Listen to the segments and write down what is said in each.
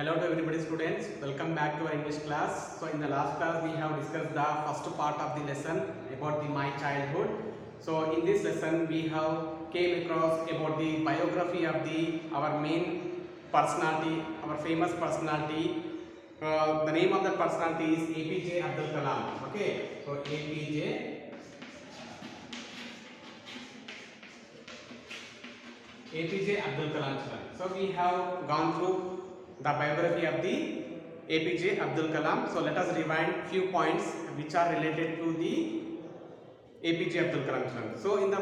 Hello to everybody students, welcome back to our English class. So in the last class we have discussed the first part of the lesson about the my childhood. So in this lesson we have came across about the biography of our main personality, our famous personality. The name of the personality is APJ Abdul Kalam. Okay, so APJ Abdul Kalam. So we have gone through the biography of the APJ Abdul Kalam. So let us rewind few points which are related to the APJ Abdul Kalam. So in the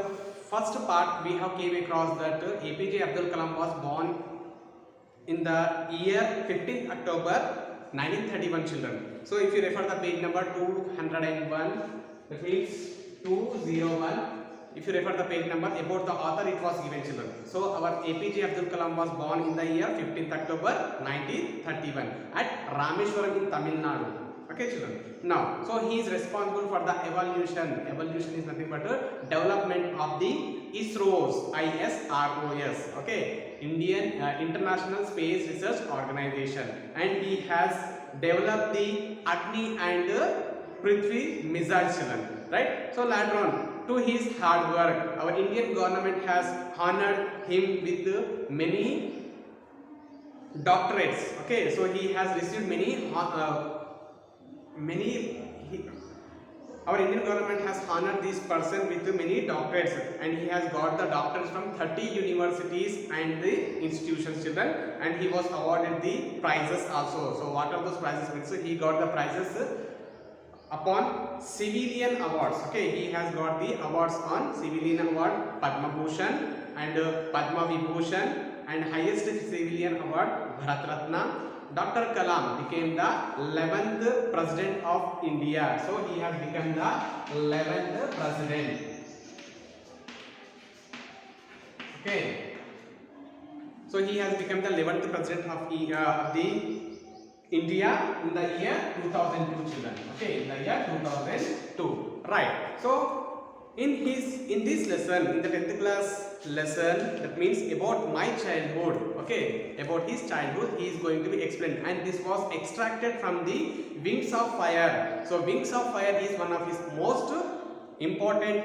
first part we have came across that APJ Abdul Kalam was born in the year 15th October 1931 children. So if you refer the page number 201, that means 201. If you refer the page number about the author, it was given children. So our APJ Abdul Kalam was born in the year 15th October 1931 at Rameshwaram in Tamil Nadu. Okay children. Now, so he is responsible for the evolution. Evolution is nothing but a development of the ISROs, ISROS. Okay, Indian International Space Research Organization, and he has developed the Agni and Prithvi missile children. Right. So later on, to his hard work, our Indian government has honored him with many doctorates. Okay, so he has received our Indian government has honored this person with many doctorates, and he has got the doctorates from 30 universities and the institutions children, and he was awarded the prizes also. So what are those prizes? So he got the prizes upon civilian awards. Okay, he has got the awards on civilian award, Padma Bhushan and Padma Vibhushan, and highest civilian award Bharat Ratna. Dr. Kalam became the 11th president of India. So he has become the 11th president. Okay, so he has become the 11th president of the India in the year 2002 children. Okay, in the year 2002. Right. So in this lesson, in the 10th class lesson, that means about my childhood. Okay, about his childhood he is going to be explained, and this was extracted from the Wings of Fire. So Wings of Fire is one of his most important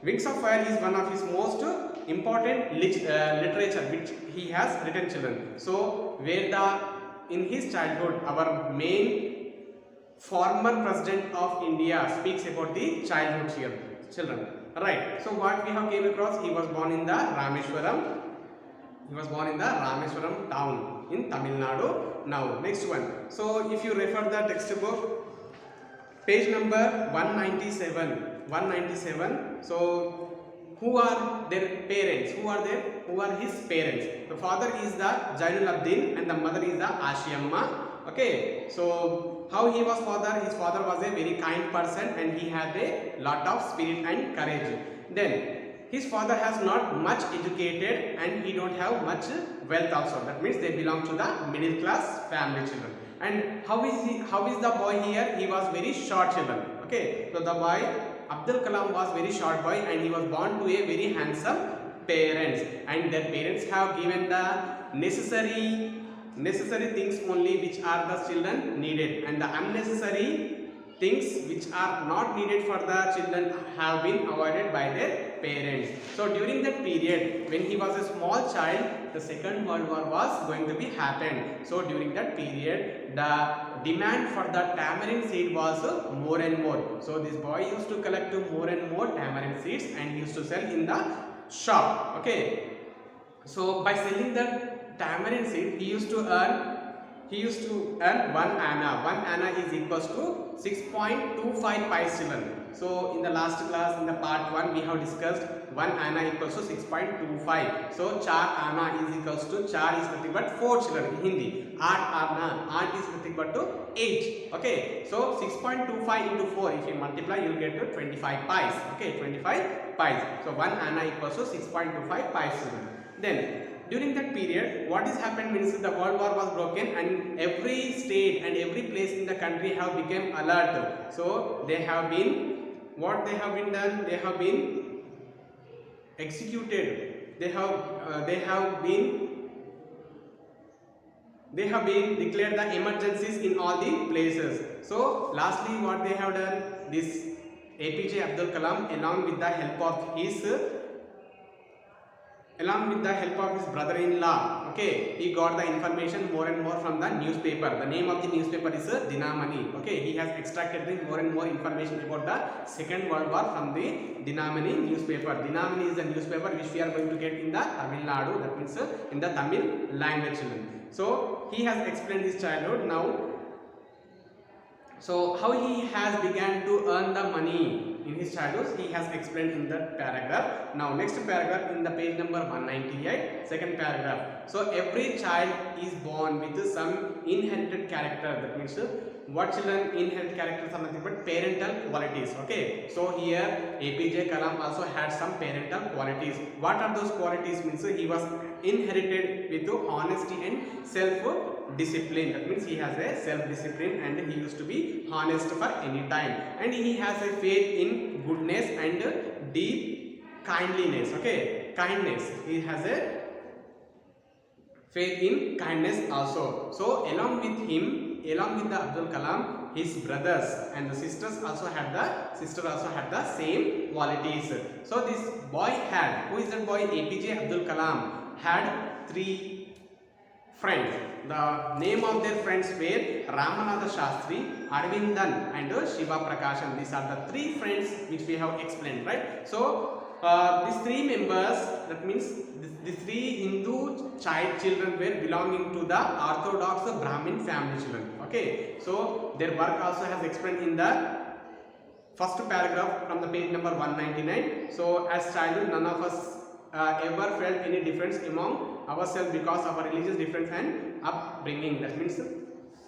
Wings of Fire is one of his most important literature which he has written children. So where in his childhood our main former president of India speaks about the childhood children. Right. So what we have came across, he was born in the Rameshwaram. He was born in the Rameshwaram town in Tamil Nadu. Now next one. So if you refer the textbook, page number 197. 197. So who are their parents? Who are his parents? The father is the Jainul Abdin and the mother is the Ashiamma. Okay, so how he was father? His father was a very kind person and he had a lot of spirit and courage. Then his father has not much educated and he don't have much wealth also. That means they belong to the middle class family children. And how is the boy here? He was very short children. Okay, so the boy Abdul Kalam was very short boy and he was born to a very handsome parents, and their parents have given the necessary things only which are the children needed, and the unnecessary things which are not needed for the children have been avoided by their parents. So during that period when he was a small child, the Second World War was going to be happened. So during that period the demand for the tamarind seed was more and more. So this boy used to collect more and more tamarind seeds and he used to sell in the shop. Okay, so by selling the tamarind seed he used to earn 1 anna. 1 anna is equals to 6.25 pice children. So in the last class, in the part 1, we have discussed 1 anna equals to 6.25. So 4 anna is equals to 4 is nothing but 4 children in Hindi. 8 anna, 8 is nothing but to 8. Okay, so 6.25 into 4, if you multiply you will get to 25 pice. Okay, 25 pice. So 1 anna equals to 6.25 pice children. Then during that period, what is happened means the World War was broken and every state and every place in the country have become alert. So they have been, what they have been done, they have been executed they have been declared the emergencies in all the places. So lastly, what they have done, this APJ Abdul Kalam, along with the help of his brother-in-law, okay, he got the information more and more from the newspaper. The name of the newspaper is Dinamani. Okay, he has extracted the more and more information about the Second World War from the Dinamani newspaper. Dinamani is a newspaper which we are going to get in the Tamil Nadu, that means in the Tamil language. So he has explained his childhood. Now, so how he has began to earn the money in his childhood, he has explained in that paragraph. Now next paragraph in the page number 198, second paragraph. So every child is born with some inherited character. That means what children inherit characters are nothing but parental qualities. Okay, so here APJ Kalam also had some parental qualities. What are those qualities? Means he was inherited with honesty and self-discipline. That means he has a self-discipline and he used to be honest for any time, and he has a faith in goodness and deep kindliness. Okay, kindness. He has a faith in kindness also. So along with the Abdul Kalam, his brothers and the sisters also had the same qualities. So this boy had, who is that boy? APJ Abdul Kalam had 3 friends. The name of their friends were Ramanatha Shastri, Arvindan and Shiva Prakashan. These are the 3 friends which we have explained, right? So these 3 members, that means the 3 Hindu children were belonging to the Orthodox Brahmin family children. Okay, so their work also has explained in the first paragraph from the page number 199. So as childhood, none of us ever felt any difference among ourselves because of our religious difference and upbringing. That means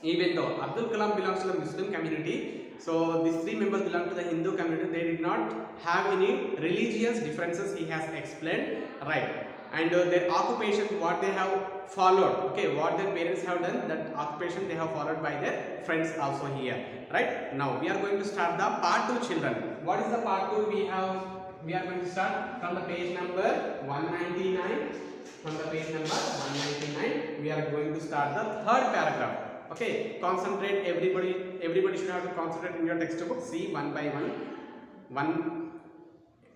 even though Abdul Kalam belongs to the Muslim community, so these 3 members belong to the Hindu community, they did not have any religious differences, he has explained, right? And their occupation, what they have followed, okay, what their parents have done, that occupation they have followed by their friends also here, right? Now we are going to start the part 2 children. What is the part 2? We are going to start from the page number 199. From the page number 199, we are going to start the 3rd paragraph. Okay, concentrate, everybody should have to concentrate in your textbook. See one by one.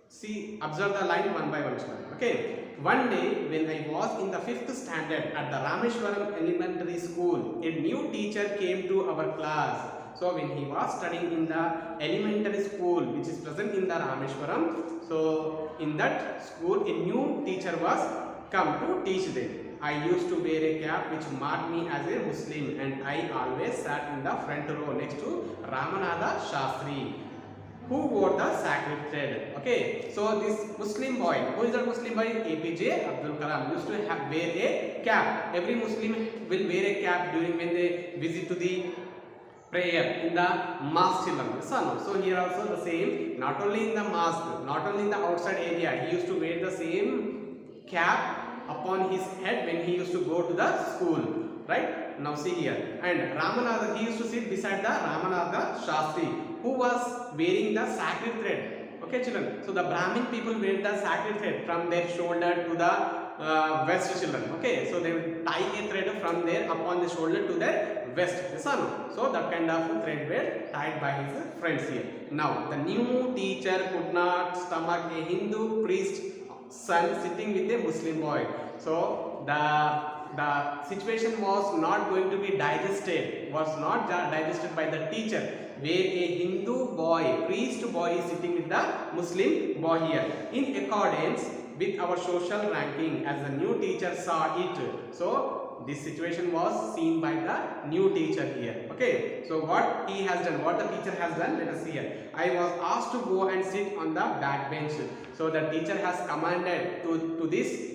See, observe the line one by one. Okay. One day when I was in the 5th standard at the Rameshwaram Elementary School, a new teacher came to our class. So when he was studying in the elementary school which is present in the Rameshwaram, so in that school a new teacher was come to teach them. I used to wear a cap which marked me as a Muslim, and I always sat in the front row next to Ramanatha Shastri, who wore the sacred thread. Okay, so this Muslim boy, who is that Muslim boy? APJ Abdul Kalam used to wear a cap. Every Muslim will wear a cap during when they visit to the prayer in the mosque. So here also the same, not only in the mosque, not only in the outside area, he used to wear the same cap upon his head when he used to go to the school, right? Now see here, and Ramanatha, he used to sit beside the Ramanatha Shastri, who was wearing the sacred thread. Okay children, so the Brahmin people wear the sacred thread from their shoulder to the waist children. Okay, so they will tie a thread from there upon the shoulder to their waist. So that kind of thread were tied by his friends here. Now the new teacher could not stomach a Hindu priest son sitting with a Muslim boy. So the situation was not going to be digested, by the teacher, where a Hindu boy, priest boy is sitting with the Muslim boy here, in accordance with our social ranking, as the new teacher saw it. So this situation was seen by the new teacher here. Okay, so what he has done, what the teacher has done, let us see here. I was asked to go and sit on the back bench. So the teacher has commanded to this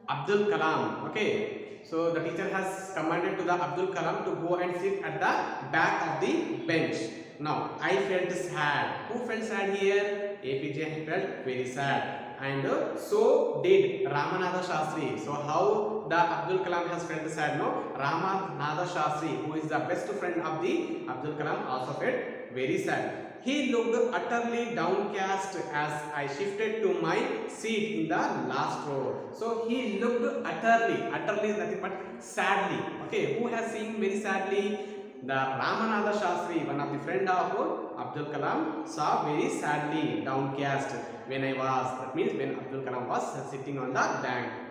Abdul Kalam. Okay, so the teacher has commanded to the Abdul Kalam to go and sit at the back of the bench. Now I felt sad. Who felt sad here? APJ felt very sad. And so did Ramanatha Shastri. So how the Abdul Kalam has felt sad? No, Ramanatha Shastri, who is the best friend of the Abdul Kalam, also felt very sad. He looked utterly downcast as I shifted to my seat in the last row. So he looked utterly. Utterly is nothing but sadly. Okay, who has seen very sadly? The Ramanatha Shastri, one of the friend of Abdul Kalam, saw very sadly, downcast when I was. That means when Abdul Kalam was sitting on the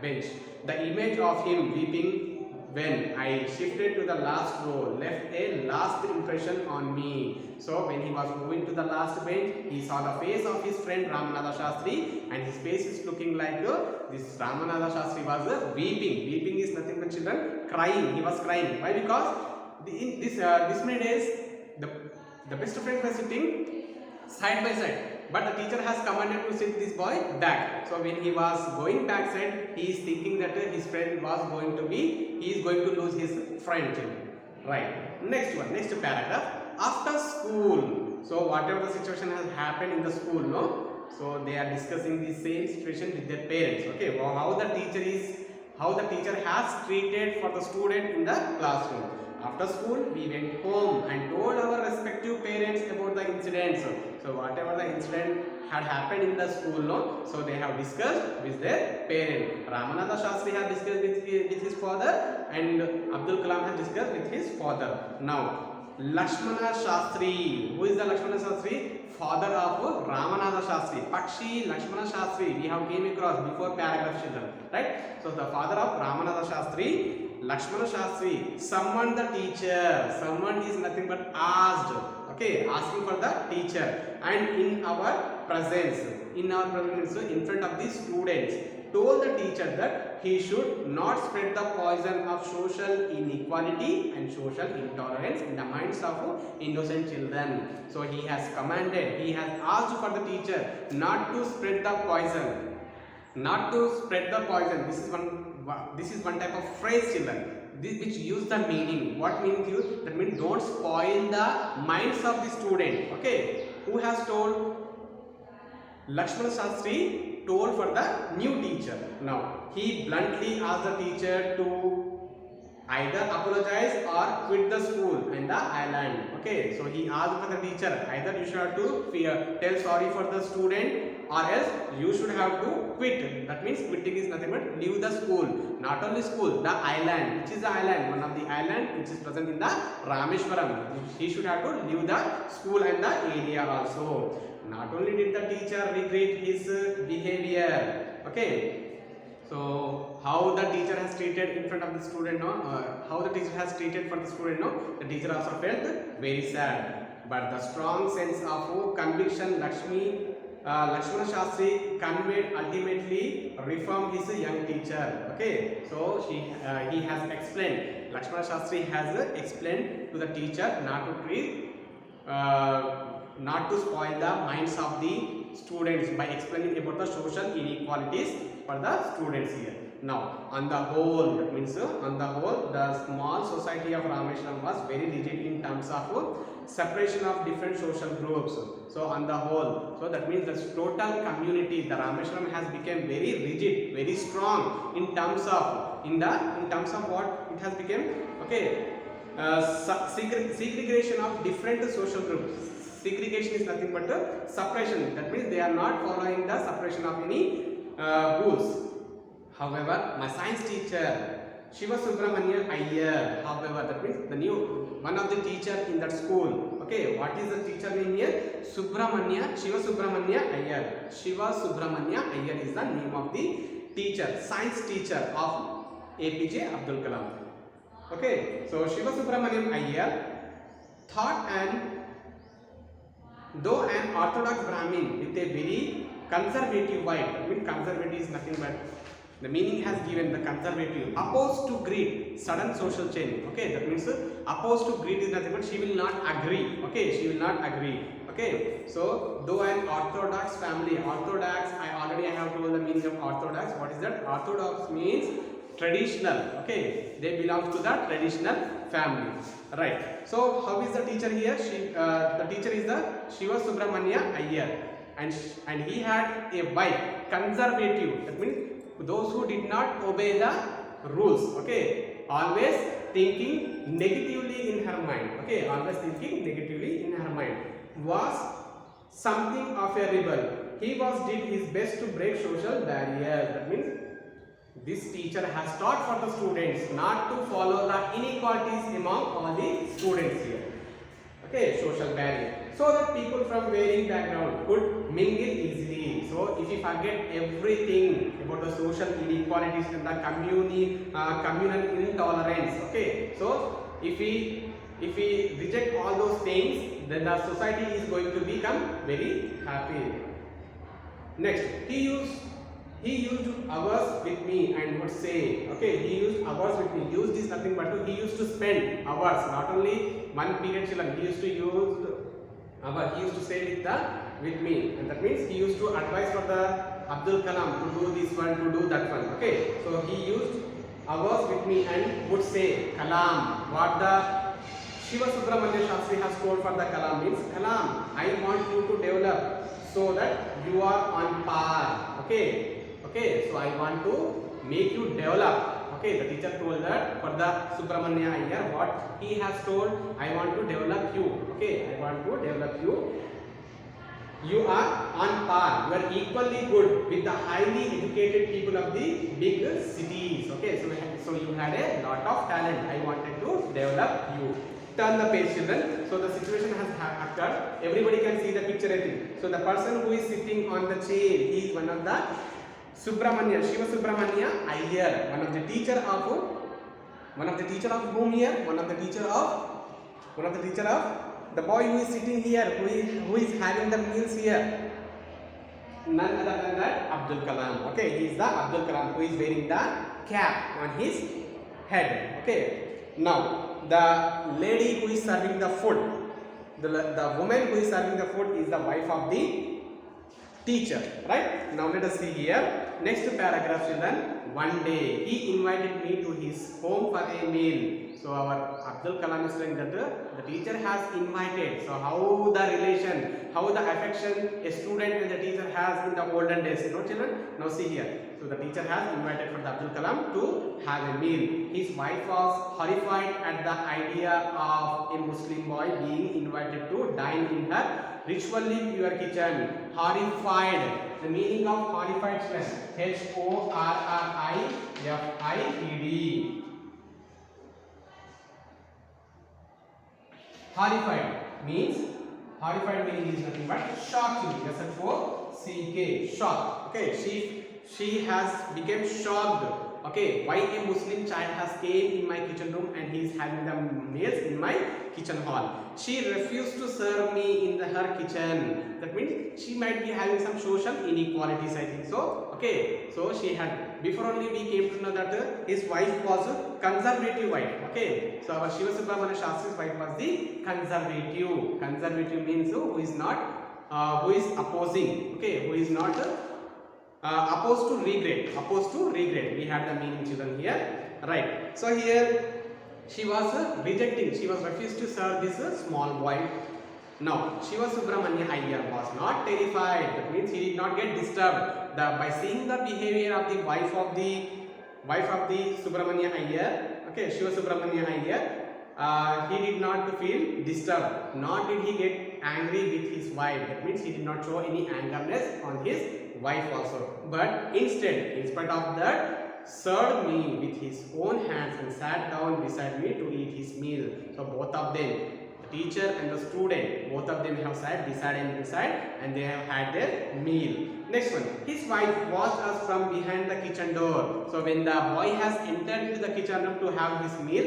bench. The image of him weeping when I shifted to the last row left a last impression on me. So when he was moving to the last bench, he saw the face of his friend Ramanatha Shastri, and his face is looking like this Ramanatha Shastri was weeping. Weeping is nothing but children crying. He was crying. Why? Because in this many days the best friends were sitting side by side, but the teacher has commanded to sit this boy back. So when he was going backside, he is thinking that his friend was going to be, he is going to lose his friend. Right. Next one, next paragraph. After school. So whatever the situation has happened in the school, no? So they are discussing the same situation with their parents. Okay. Well, how the teacher has treated for the student in the classroom. After school, we went home and told our respective parents about the incidents. So whatever the incident had happened in the school, no? So they have discussed with their parent. Ramanatha Shastri has discussed with his father, and Abdul Kalam has discussed with his father. Now, Lakshmana Shastri. Who is the Lakshmana Shastri? Father of Ramanatha Shastri. Pakshi Lakshmana Shastri. We have came across before paragraph children. Right? So the father of Ramanatha Shastri, Lakshmana Shastri, summoned the teacher. Summoned is nothing but asked. Okay, asking for the teacher. And in our presence, in front of the students, told the teacher that he should not spread the poison of social inequality and social intolerance in the minds of innocent children. So he has commanded, he has asked for the teacher not to spread the poison. Not to spread the poison. This is one type of phrase, children, which use the meaning. What meaning use? That means don't spoil the minds of the student. Okay. Who has told? Lakshmana Shastri told for the new teacher. Now, he bluntly asked the teacher to either apologize or quit the school and the island. Okay, so he asked for the teacher, either you should have to tell sorry for the student, or else you should have to quit. That means quitting is nothing but leave the school. Not only school, the island. Which is the island? One of the island which is present in the Rameshwaram. He should have to leave the school and the area also. Not only did the teacher regret his behavior. Okay. So how the teacher has treated in front of the student, no? How the teacher has treated for the student, no? The teacher also felt very sad. But the strong sense of conviction Lakshmana Shastri conveyed ultimately reformed his young teacher. Okay, so he has explained. Lakshmana Shastri has explained to the teacher not to treat, not to spoil the minds of the students by explaining about the social inequalities for the students here. Now, on the whole, that means on the whole, the small society of Rameshwaram was very rigid in terms of separation of different social groups. So on the whole, so that means the total community, the Rameshwaram has become very rigid, very strong in terms of what it has become. Okay, segregation of different social groups. Segregation is nothing but separation. That means they are not following the separation of any rules. However, my science teacher Shiva Subramanya Iyer, however, that means the new one of the teacher in that school. Okay, what is the teacher name here? Shiva Subramanya Iyer. Shiva Subramanya Iyer is the name of the teacher, science teacher of APJ Abdul Kalam. Okay, so Shiva Subramaniam Iyer thought though an orthodox Brahmin with a very conservative wife, I mean conservative is nothing but the meaning has given the conservative, opposed to greed, sudden social change. Okay, that means opposed to greed is nothing but she will not agree. Okay, she will not agree. Okay, so though an orthodox family, orthodox, I have told the meaning of orthodox. What is that? Orthodox means traditional. Okay, they belong to the traditional family. Right. So how is the teacher here? The teacher is the Shiva Subramanya Iyer, and he had a wife, conservative. That means those who did not obey the rules. Okay, always thinking negatively in her mind. Okay, always thinking negatively in her mind. Was something of a rebel. he did his best to break social barriers. That means this teacher has taught for the students not to follow the inequalities among all the students here. Okay, social barrier. So that people from varying background could mingle easily. So if you forget everything about the social inequalities and the communal intolerance, okay. So if we reject all those things, then the society is going to become very happy. Next, he used hours with me and would say, okay, he used hours with me. Used is nothing but he used to spend hours, not only one period children. He used to use hours. He used to stay with me, and that means he used to advise for the Abdul Kalam to do this one, to do that one. Okay, so he used hours with me and would say, Kalam, what the Shiva Subramanya Shastri has told for the Kalam means, Kalam, I want you to develop so that you are on par. Okay. Okay, so I want to make you develop. Okay, the teacher told that for the Subramanya Iyer, what he has told, I want to develop you. Okay, I want to develop you. You are on par. You are equally good with the highly educated people of the big cities. Okay, so you had a lot of talent. I wanted to develop you. Turn the page, children. So the situation has occurred. Everybody can see the picture, I think. So the person who is sitting on the chair, he is one of the Subramanya, Shiva Subramanya Iyer, one of the teacher of whom here? One of the teacher of the boy who is sitting here, who is having the meals here. None other than that Abdul Kalam. Okay, he is the Abdul Kalam who is wearing the cap on his head. Okay. Now the lady who is serving the food, the woman who is serving the food is the wife of the teacher, right? Now let us see here. Next paragraph, children. One day he invited me to his home for a meal. So our Abdul Kalam is saying that the teacher has invited. So how the relation, how the affection a student and the teacher has in the olden days, you know, children. Now see here. So the teacher has invited for the Abdul Kalam to have a meal. His wife was horrified at the idea of a Muslim boy being invited to dine in her ritually pure kitchen. Horrified. The meaning of horrified, Horrified. Horrified meaning is nothing but shocking. SHOCK. Shock. Okay, she has become shocked. Okay, why a Muslim child has came in my kitchen room and he is having the meals in my kitchen hall. She refused to serve me in her kitchen. That means she might be having some social inequalities, I think so. Okay, so she had, before only we came to know that his wife was a conservative wife. Okay, so our Shiva Subramanya Shastri's wife was the conservative. Conservative means who is not, who is opposing. Okay, who is not opposed to regret. We had the meaning, children, here, right? So here she was rejecting, she was refused to serve this small boy. Now Shiva Subramanya Iyer was not terrified. That means he did not get disturbed by seeing the behavior of the wife of the Subramanya Iyer. Okay, Shiva Subramanya Iyer. He did not feel disturbed, nor did he get angry with his wife. That means he did not show any angerness on his wife also, but instead, in spite of that, served me with his own hands and sat down beside me to eat his meal. So both of them, the teacher and the student, both of them have sat beside and they have had their meal. Next one, his wife watched us from behind the kitchen door. So when the boy has entered into the kitchen room to have his meal,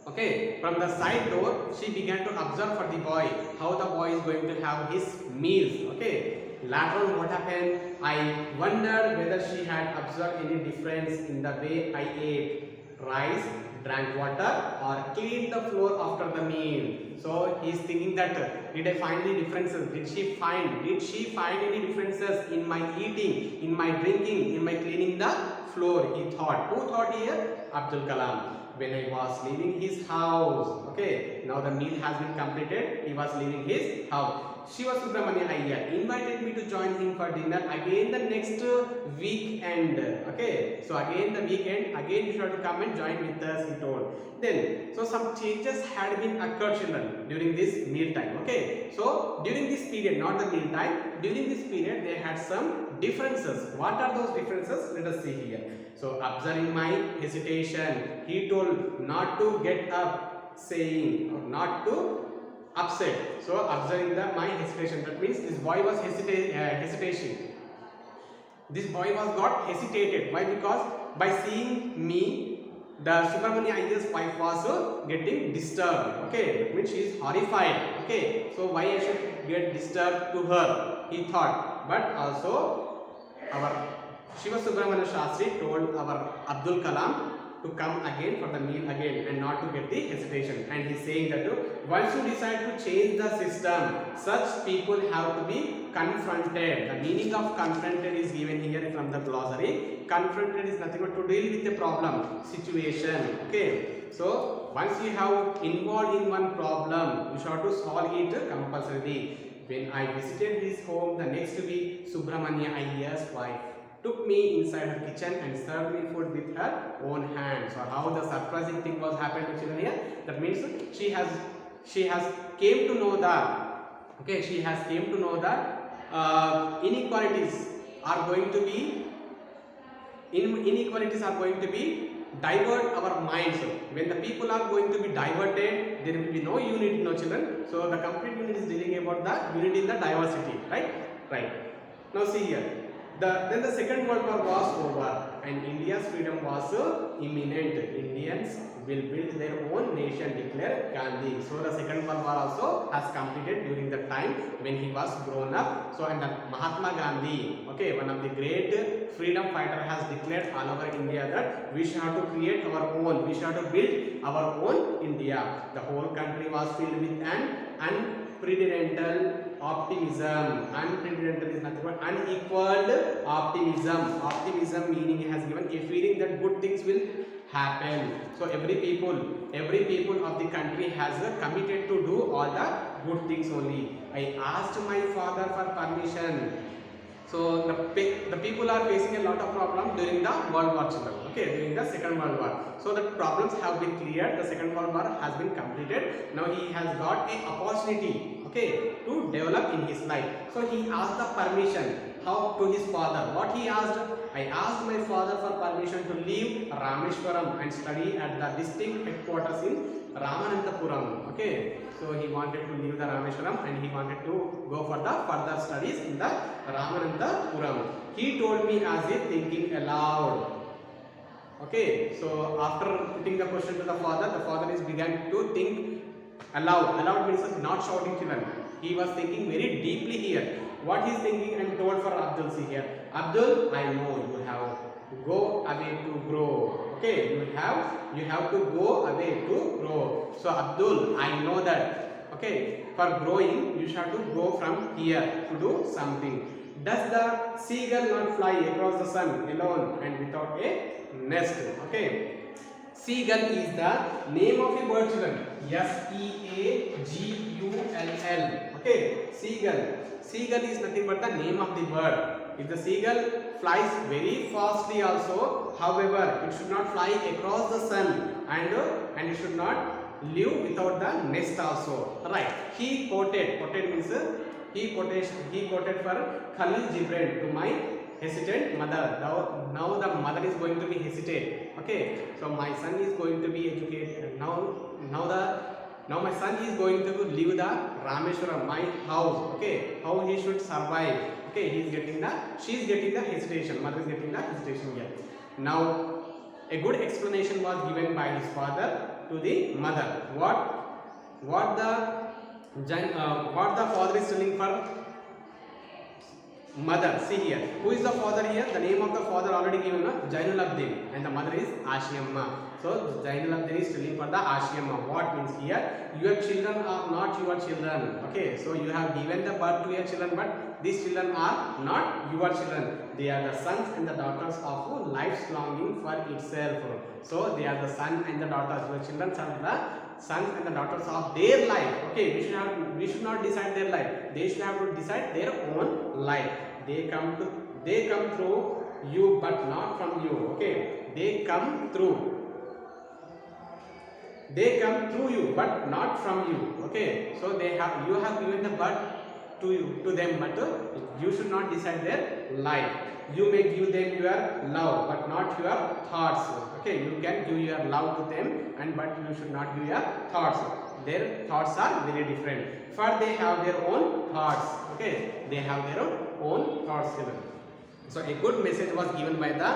okay, from the side door, she began to observe for the boy how the boy is going to have his meals. Okay. Later on, what happened? I wondered whether she had observed any difference in the way I ate rice, drank water, or cleaned the floor after the meal. So he is thinking that did I find any differences? Did she find any differences in my eating, in my drinking, in my cleaning the floor? He thought. Who thought here? Abdul Kalam. When I was leaving his house. Okay, now the meal has been completed. He was leaving his house. Shiva Subramania Iyer invited me to join him for dinner again the next weekend. Okay, so again the weekend, again you have to come and join with us, he told. Then, so some changes had been occurred, children, during this meal time. Okay, so during this period, not the meal time, during this period they had some differences. What are those differences? Let us see here. So observing my hesitation, he told not to get up, saying or not to upset. So observing my hesitation, that means this boy was hesitation. This boy was got hesitated. Why? Because by seeing me, the Subramania Iyer's wife was getting disturbed. Okay, that means she is horrified. Okay, so why I should get disturbed to her, he thought. But also our Shiva Subramania Shastri told our Abdul Kalam to come again for the meal again and not to get the hesitation. And he is saying that once you decide to change the system, such people have to be confronted. The meaning of confronted is given here from the glossary. Confronted is nothing but to deal with a problem, situation. Okay. So once you have involved in one problem, you should have to solve it compulsorily. When I visited his home the next week, Subramania Iyer's wife took me inside her kitchen and served me food with her own hands. So how the surprising thing was happened to children here? That means she has came to know that, okay, she has came to know that inequalities are going to be divert our minds. When the people are going to be diverted, there will be no unity, no children. So the complete unit is dealing about the unity in the diversity, right? Right. Now see here. Then the Second World War was over and India's freedom was imminent. Indians will build their own nation, declared Gandhi. So the Second World War also has completed during the time when he was grown up. So and Mahatma Gandhi, okay, one of the great freedom fighter, has declared all over India that we should have to create our own, we should have to build our own India. The whole country was filled with an unprecedented optimism. Unprecedented is nothing but unequaled optimism. Optimism meaning he has given a feeling that good things will happen. So every people of the country has committed to do all the good things only. I asked my father for permission. So the people are facing a lot of problems during the World War children. Okay, during the Second World War. So the problems have been cleared. The Second World War has been completed. Now he has got an opportunity, okay, to develop in his life. So he asked the permission. How? To his father. What he asked? I asked my father for permission to leave Rameshwaram and study at the district headquarters in Ramananthapuram. Okay, so he wanted to leave the Rameshwaram and he wanted to go for the further studies in the Ramananthapuram. He told me as if thinking aloud. Okay, so after putting the question to the father is began to think aloud. Aloud means not shouting children. He was thinking very deeply here. What he is thinking and told for Abdul, see here. Abdul, I know you have to go away to grow. Okay, you have to go away to grow. So Abdul, I know that. Okay, for growing you should have to go from here to do something. Does the seagull not fly across the sun alone and without a nest? Okay. Seagull is the name of a bird, children. S-E-A-G-U-L-L. Okay, seagull. Seagull is nothing but the name of the bird. If the seagull flies very fastly also, however, it should not fly across the sun and it should not live without the nest also. Right. He quoted means he quoted for Khalil Gibran to my hesitant mother. Now the mother is going to be hesitate. Okay, so my son is going to be educated. Now my son is going to live the Rameshwaram, my house. Okay, how he should survive. Okay, she is getting the hesitation. Mother is getting the hesitation here. Now a good explanation was given by his father to the mother. What the father is telling for mother. See here, who is the father here? The name of the father already given, Jainulabdin, and the mother is Ashiyamma. So Jainulabdin is telling for the Ashiyamma. What means here? Your children are not your children. Okay, so you have given the birth to your children, but these children are not your children. They are the sons and the daughters of life's longing for itself. So they are the son and the daughters. Your children are the sons and the daughters of their life. Okay, we should not decide their life. They should have to decide their own life. They come through you, but not from you. Okay, they come through you, but not from you. Okay, so you have given the birth to them, but you should not decide their life. You may give them your love, but not your thoughts. Okay, you can give your love to them, but you should not give your thoughts. Their thoughts are very different. For they have their own thoughts. Okay, they have their own thoughts even. So a good message was given by the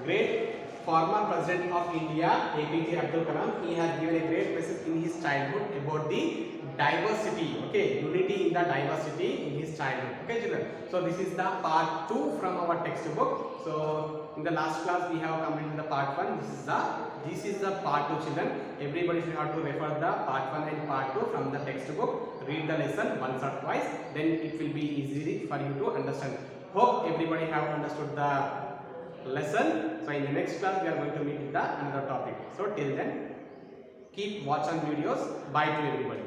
great former president of India, APJ Abdul Kalam. He has given a great message in his childhood about the diversity. Okay, unity in the diversity in his childhood. Okay, children. So this is the part 2 from our textbook. So in the last class we have completed the part 1. This is the part 2, children. Everybody should have to refer the part 1 and part 2 from the textbook. Read the lesson once or twice. Then it will be easy for you to understand. Hope everybody have understood the lesson. So in the next class we are going to meet with another topic. So till then, keep watching videos. Bye to everybody.